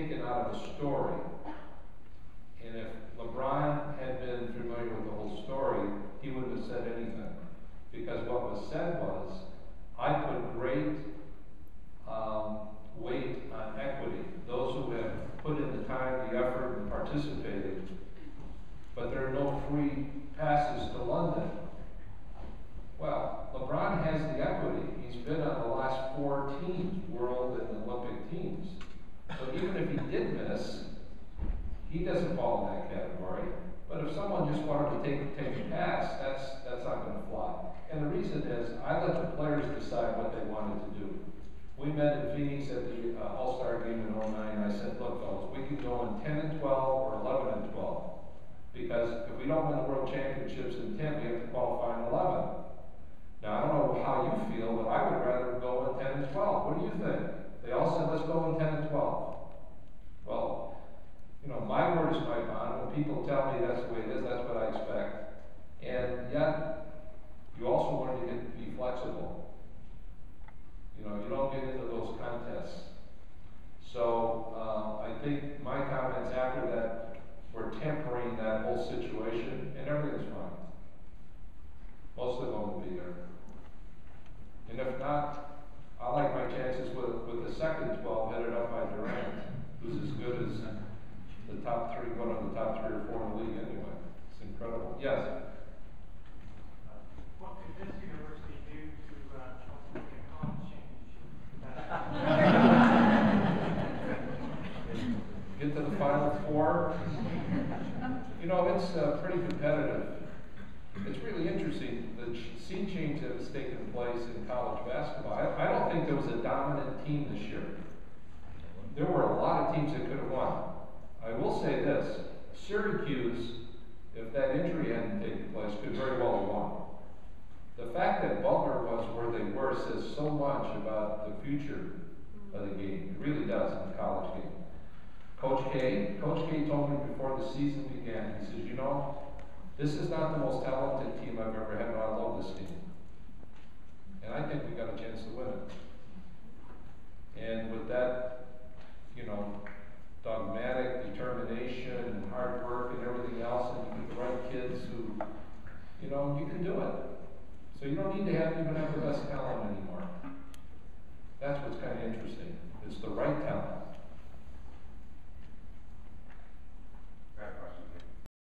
taken out of a story. And if LeBron had been familiar with the whole story, he wouldn't have said anything. Because what was said was, I put great weight on equity. Those who have put in the time, the effort, and participated, but there are no free passes to London. Well, LeBron has the equity. He's been on the last 4 teams, world and Olympic teams. So even if he did miss, he doesn't fall in that category. But if someone just wanted to take a pass, that's not going to fly. And the reason is, I let the players decide what they wanted to do. We met in Phoenix at the All-Star game in 09, and I said, look, fellas, we can go in 10 and 12 or 11 and 12. Because if we don't win the World Championships in 10, we have to qualify in 11. Now, I don't know how you feel, but I would rather go in 10 and 12. What do you think? They all said, let's go in 10 and 12. Well, you know, my word is my bond. When people tell me that's the way it is, that's what I expect. And yet, you also want to be flexible. You know, you don't get into those contests. So, I think my comments after that were tempering that whole situation, and everything's fine. Most of them will be there. And if not, I like my chances with the second 12 headed up by Durant, who's as good as the top 3, one of the top 3 or 4 in the league anyway. It's incredible. Yes? What could this university do to help make a college change? Get to the Final Four. You know, it's pretty competitive. It's really interesting, the sea change that has taken place in college basketball. I don't think there was a dominant team this year. There were a lot of teams that could have won. I will say this, Syracuse, if that injury hadn't taken place, could very well have won. The fact that Butler was where they were says so much about the future of the game. It really does in the college game. Coach K told me before the season began, he says, you know, this is not the most talented team I've ever had, but I love this team. And I think we got a chance to win it. And with that, you know, dogmatic determination and hard work and everything else, and you get the right kids who, you know, you can do it. So you don't need to even have the best talent anymore. That's what's